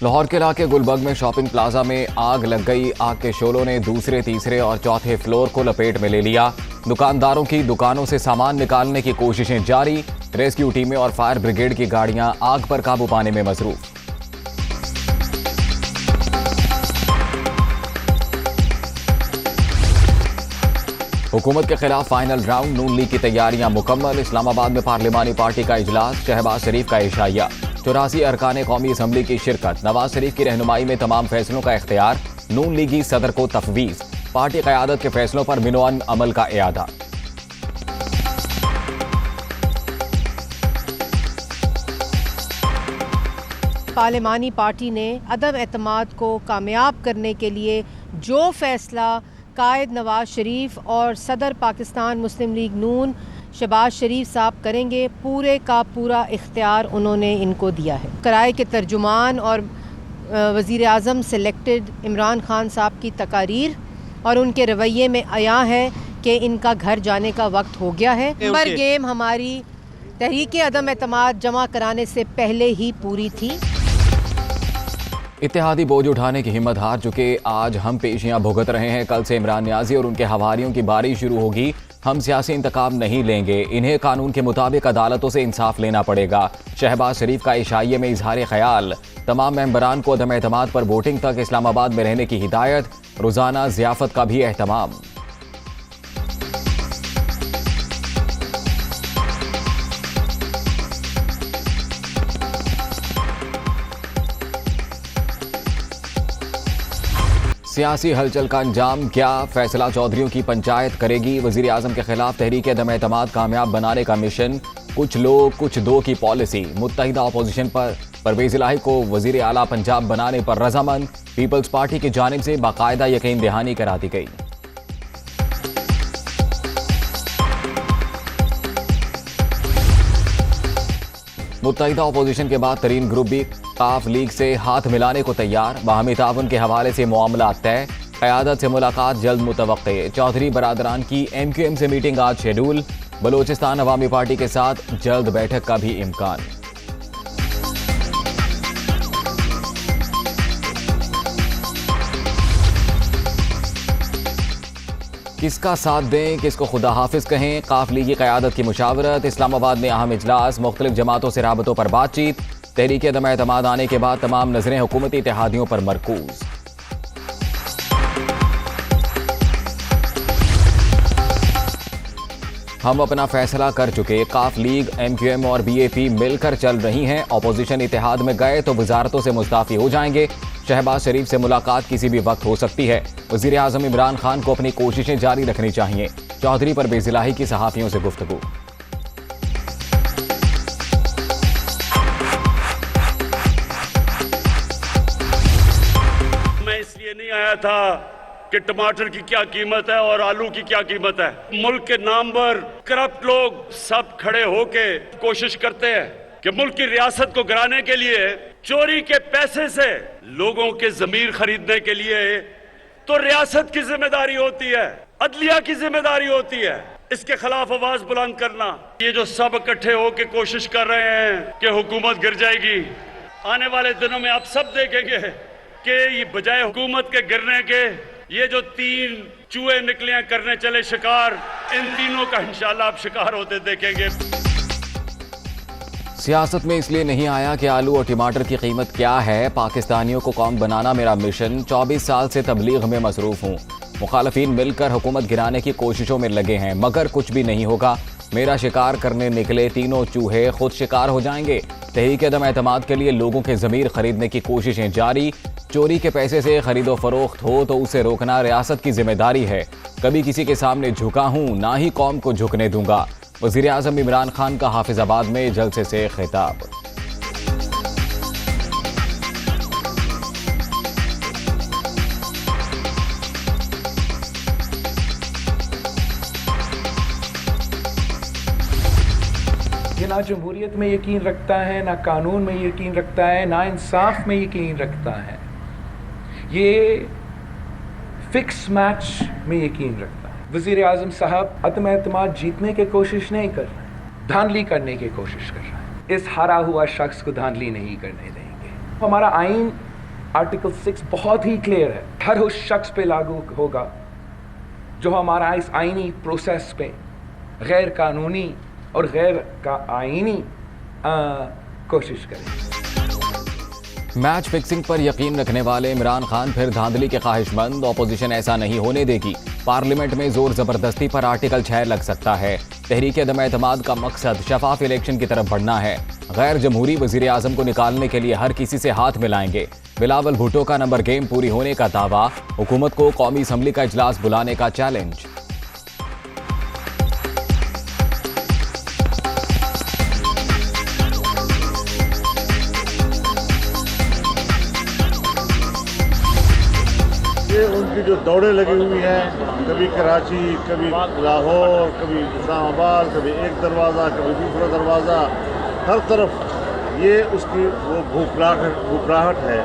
लाहौर के इलाके गुलबर्ग में शॉपिंग प्लाजा में आग लग गई। आग के शोलों ने दूसरे, तीसरे और चौथे फ्लोर को लपेट में ले लिया। दुकानदारों की दुकानों से सामान निकालने की कोशिशें जारी। रेस्क्यू टीमें और फायर ब्रिगेड की गाड़ियां आग पर काबू पाने में मसरूफ। हुकूमत के खिलाफ फाइनल राउंड, नून लीग की तैयारियां मुकम्मल। इस्लामाबाद में पार्लिमानी पार्टी का इजलास, शहबाज शरीफ का इशाया। 84 अरकान कौमी असम्बली की शिरकत। नवाज शरीफ की रहनुमाई में तमाम फैसलों का इख्तियार नून लीगी सदर को तफवीज। पार्टी क़यादत के फैसलों पर मिनोअन अमल का इयादा। पार्लिमानी पार्टी ने अदम एतमाद को कामयाब करने के लिए जो फैसला कायद नवाज शरीफ और सदर पाकिस्तान मुस्लिम लीग नून शहबाज शरीफ साहब करेंगे, पूरे का पूरा इख्तियार उन्होंने इनको दिया है। कराए के तर्जुमान और वज़ीर आज़म सेलेक्टेड इमरान खान साहब की तकारीर और उनके रवैये में आया है कि इनका घर जाने का वक्त हो गया है। नंबर गेम हमारी तहरीक अदम एतमाद जमा कराने से पहले ही पूरी थी। इत्तेहादी बोझ उठाने की हिम्मत हार चुके। आज हम पेशियां भुगत रहे हैं। कल से इमरान नियाजी और उनके हवारियों की बारी शुरू होगी। हम सियासी इंतकाम नहीं लेंगे। इन्हें कानून के मुताबिक अदालतों से इंसाफ लेना पड़ेगा। शहबाज शरीफ का इशाये में इजहार ख्याल। तमाम मेंबरान को अदम एतमाद पर वोटिंग तक इस्लामाबाद में रहने की हिदायत। रोजाना ज़ियाफत का भी एहतमाम। सियासी हलचल का अंजाम क्या? फैसला चौधरियों की पंचायत करेगी। वजीर आजम के खिलाफ तहरीक अदम एतमाद कामयाब बनाने का मिशन। कुछ लोग कुछ दो की पॉलिसी। मुत्तहिदा अपोजिशन पर परवेज इलाही को वजीर आला पंजाब बनाने पर रजामंद। पीपल्स पार्टी की जानिब से बाकायदा यकीन दहानी करा दी गई। मुत्तहिदा अपोजिशन के बाद तरीन ग्रुप भी काफ लीग से हाथ मिलाने को तैयार। बाहमी ताउन के हवाले से मामला तय। क़यादत से मुलाकात जल्द मुतवक्के। चौधरी बरादरान की MQM से मीटिंग आज शेड्यूल। बलोचिस्तान अवामी पार्टी के साथ जल्द बैठक का भी इम्कान। किसका साथ दें, किसको खुदा हाफिज कहें? काफ लीगी क़यादत की मुशावरत। इस्लामाबाद में अहम इजलास। मुख्तलिफ जमातों से राबतों पर बातचीत। तहरीक अदम एतमाद आने के बाद तमाम नजरें हुकूमती इत्तेहादियों पर मरकूज। हम अपना फैसला कर चुके। काफ लीग, MQM और BAP मिलकर चल रही हैं। अपोजिशन इत्तेहाद में गए तो वजारतों से मुस्ताफी हो जाएंगे। शहबाज शरीफ से मुलाकात किसी भी वक्त हो सकती है। वजीर आजम इमरान खान को अपनी कोशिशें जारी रखनी चाहिए। चौधरी पर बेजिलाही की सहाफियों से गुफ्तगू। मैं इसलिए नहीं आया था कि टमाटर की क्या कीमत है और आलू की क्या कीमत है। मुल्क के नाम पर करप्ट लोग सब खड़े होके कोशिश करते हैं कि मुल्क की रियासत को गिराने के लिए चोरी के पैसे से लोगों के जमीर खरीदने के लिए तो रियासत की जिम्मेदारी होती है, अदलिया की जिम्मेदारी होती है। इसके खिलाफ आवाज बुलंद करना। ये जो सब इकट्ठे होके कोशिश कर रहे हैं कि हुकूमत गिर जाएगी, आने वाले दिनों में आप सब देखेंगे कि ये बजाय हुकूमत के गिरने के ये जो 3 चूहे निकले करने चले शिकार, इन तीनों का इंशाल्लाह आप शिकार होते देखेंगे। सियासत में इसलिए नहीं आया कि आलू और टमाटर की कीमत क्या है। पाकिस्तानियों को कौम बनाना मेरा मिशन। 24 साल से तबलीग में मसरूफ हूँ। मुखालफीन मिलकर हुकूमत गिराने की कोशिशों में लगे हैं, मगर कुछ भी नहीं होगा। मेरा शिकार करने निकले तीनों चूहे खुद शिकार हो जाएंगे। तहरीक अदम एतमाद के लिए लोगों के ज़मीर खरीदने की कोशिशें जारी। चोरी के पैसे से खरीदो फरोख्त हो तो उसे रोकना रियासत की जिम्मेदारी है। कभी किसी के सामने झुका हूँ, ना ही कौम को झुकने दूंगा। वज़ीर आज़म इमरान खान का हाफिजाबाद में जलसे से खिताब। ये ना जमहूरियत में यकीन रखता है, ना कानून में यकीन रखता है, ना इंसाफ में यकीन रखता है। ये फिक्स मैच में यकीन रखता है। वज़ीर आज़म साहब अदम एतमाद जीतने की कोशिश नहीं कर रहे, धांधली करने की कोशिश कर रहे हैं। इस हारा हुआ शख्स को धांधली नहीं करने देंगे। हमारा आइन आर्टिकल 6 बहुत ही क्लियर है, हर उस शख्स पे लागू होगा जो हमारा इस आईनी प्रोसेस पे गैर कानूनी और गैर का आईनी कोशिश करे। मैच फिक्सिंग पर यकीन रखने वाले इमरान खान फिर धांधली के ख्वाहिशमंद। ऑपोजिशन ऐसा नहीं होने देगी। पार्लियामेंट में जोर जबरदस्ती पर आर्टिकल 6 लग सकता है। तहरीक अदम एतमाद का मकसद शफाफ इलेक्शन की तरफ बढ़ना है। गैर जमहूरी वजीर आजम को निकालने के लिए हर किसी से हाथ मिलाएंगे। बिलावल भुट्टो का नंबर गेम पूरी होने का दावा। हुकूमत को कौमी असम्बली का इजलास बुलाने का चैलेंज। उनकी जो दौड़े लगी हुई हैं, कभी कराची, कभी लाहौर, कभी इस्लामाबाद, कभी एक दरवाज़ा, कभी दूसरा दरवाज़ा, हर तरफ ये उसकी वो भूखराहट है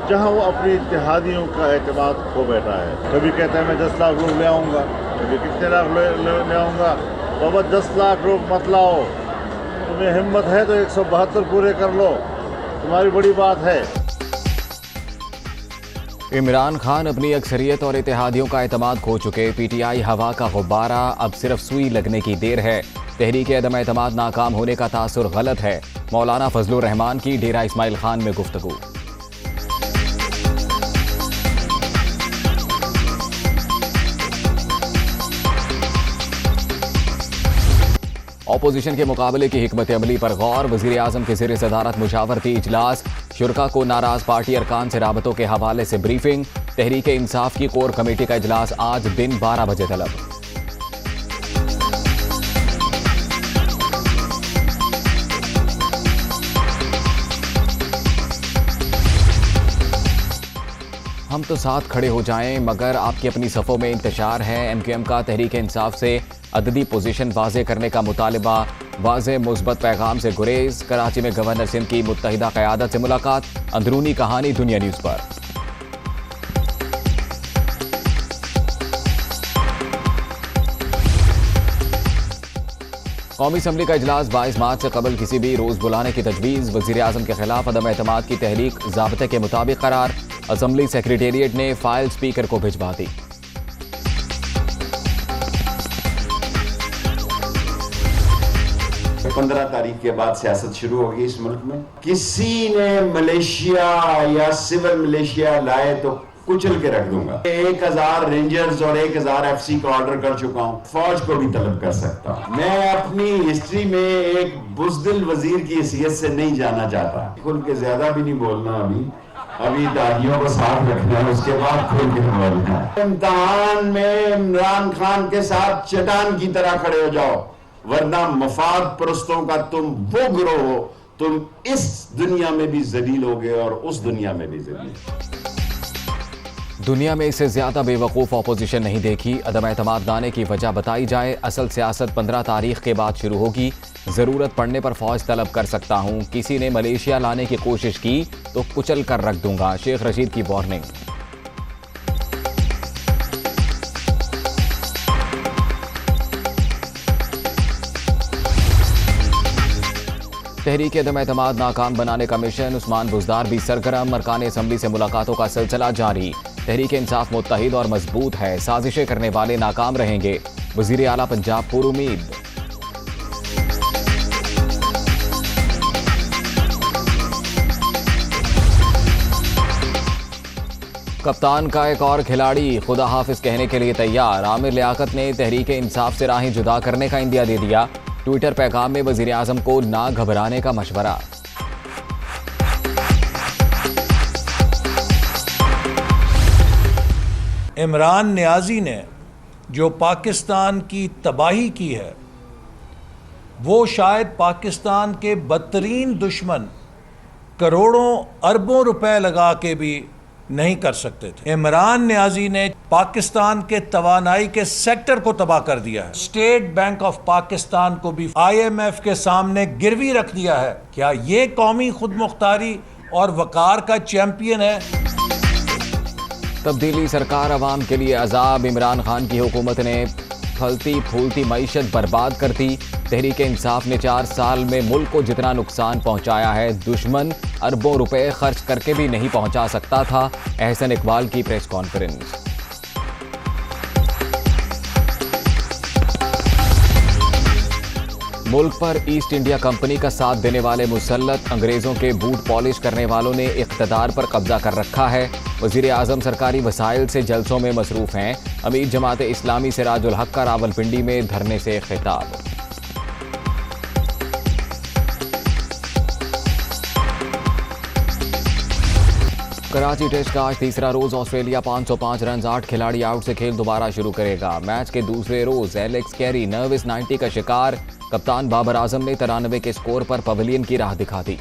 जहां वो अपनी इत्तेहादियों का एतमाद खो बैठा है। कभी कहता है मैं 10 लाख लोग ले आऊँगा, कभी कितने लाख ले आऊँगा। बाबा 10 लाख लोग मत लाओ, तुम्हें हिम्मत है तो 172 पूरे कर लो, तुम्हारी बड़ी बात है। इमरान खान अपनी अक्सरियत और इत्तेहादियों का एतमाद खो चुके। पीटीआई हवा का गुब्बारा, अब सिर्फ सुई लगने की देर है। तहरीक अदम एतमाद नाकाम होने का तासुर गलत है। मौलाना फजलुर रहमान की डेरा इस्माइल खान में गुफ्तगू। ऑपोजिशन के मुकाबले की हिकमत अमली पर गौर। वजीर आजम के ज़ेर सदारत मुशावरती इजलास। शुरका को नाराज पार्टी अरकान से राबतों के हवाले से ब्रीफिंग। तहरीक इंसाफ की कोर कमेटी का इजलास आज दिन 12 बजे तलब। हम तो साथ खड़े हो जाएं, मगर आपकी अपनी सफ़ों में इंतशार है। MQM का तहरीक इंसाफ से अददी पोजीशन वाज़े करने का मुतालबा। वाज़े मुस्बत पैगाम से गुरेज। कराची में गवर्नर सिंध की मुत्तहिदा क़यादत से मुलाकात। अंदरूनी कहानी दुनिया न्यूज़ पर। कौमी असम्बली का इजलास 22 मार्च से कबल किसी भी रोज़ बुलाने की तजवीज़। वज़ीर आज़म के खिलाफ अदम एतमाद की तहरीक ज़ाब्ते के मुताबिक करार। असम्बली सेक्रेटेरिएट ने फाइल स्पीकर को भिजवा दी। पंद्रह तारीख के बाद सियासत शुरू होगी इस मुल्क में। किसी ने मलेशिया या सिविल मलेशिया लाए तो कुचल के रख दूंगा। 1000 रेंजर्स और 1000 FC का ऑर्डर कर चुका हूं। फौज को भी तलब कर सकता हूं। मैं अपनी हिस्ट्री में एक बुज़दिल वजीर की हैसियत से नहीं जाना चाहता। खुल के ज्यादा भी नहीं बोलना, अभी दादियों को साथ रखना है, उसके बाद खुल के बोलना है। इम्तिहान में इमरान खान के साथ चट्टान की तरह खड़े हो जाओ, वरना मफाद परस्तों का तुम वो गिरोह हो, तुम इस दुनिया में भी जलील होगे और उस दुनिया में भी जलील। दुनिया में इससे ज्यादा बेवकूफ़ ऑपोजिशन नहीं देखी। अदम एतमाद लाने की वजह बताई जाए। असल सियासत 15 तारीख के बाद शुरू होगी। ज़रूरत पड़ने पर फौज तलब कर सकता हूँ। किसी ने मलेशिया लाने की कोशिश की तो कुचल कर रख दूंगा। शेख रशीद की वार्निंग। तहरीक अदम एतमाद नाकाम बनाने का मिशन। उस्मान बुज़दार भी सरगर्म। अरकान असम्बली से मुलाकातों का सिलसिला जारी। तहरीक इंसाफ मुत्तहिद और मजबूत है। साजिशें करने वाले नाकाम रहेंगे। वज़ीर आला पंजाब पुरुमीद। कप्तान का एक और खिलाड़ी खुदा हाफिज कहने के लिए तैयार। आमिर लियाकत ने तहरीक इंसाफ से राहें जुदा करने का इंदिया दे दिया। ट्विटर पैगाम में वज़ीर आज़म को ना घबराने का मशवरा। इमरान नियाज़ी ने जो पाकिस्तान की तबाही की है, वो शायद पाकिस्तान के बदतरीन दुश्मन करोड़ों अरबों रुपए लगा के भी नहीं कर सकते थे। इमरान नियाज़ी ने पाकिस्तान के तवानाई के सेक्टर को तबाह कर दिया है। स्टेट बैंक ऑफ पाकिस्तान को भी IMF के सामने गिरवी रख दिया है। क्या ये कौमी खुद मुख्तारी और वकार का चैंपियन है? तब्दीली सरकार अवाम के लिए अजाब। इमरान खान की हुकूमत ने फलती फूलती मईशत बर्बाद कर दी। तहरीक इंसाफ ने 4 साल में मुल्क को जितना नुकसान पहुंचाया है, दुश्मन अरबों रुपए खर्च करके भी नहीं पहुंचा सकता था। एहसन इकबाल की प्रेस कॉन्फ्रेंस। मुल्क पर ईस्ट इंडिया कंपनी का साथ देने वाले मुसल्लत अंग्रेजों के बूट पॉलिश करने वालों ने इख्तिदार पर कब्जा कर रखा है। वजीर आजम सरकारी वसाइल से जलसों में मसरूफ हैं। अमीर जमात इस्लामी सिराजुल हक का रावलपिंडी में धरने से खिताब। कराची टेस्ट का आज तीसरा रोज ऑस्ट्रेलिया 505 रन 8 खिलाड़ी आउट से खेल दोबारा शुरू करेगा। मैच के दूसरे रोज एलेक्स कैरी नर्वस 90 का शिकार। कप्तान बाबर आजम ने 93 के स्कोर पर पवेलियन की राह दिखा दी।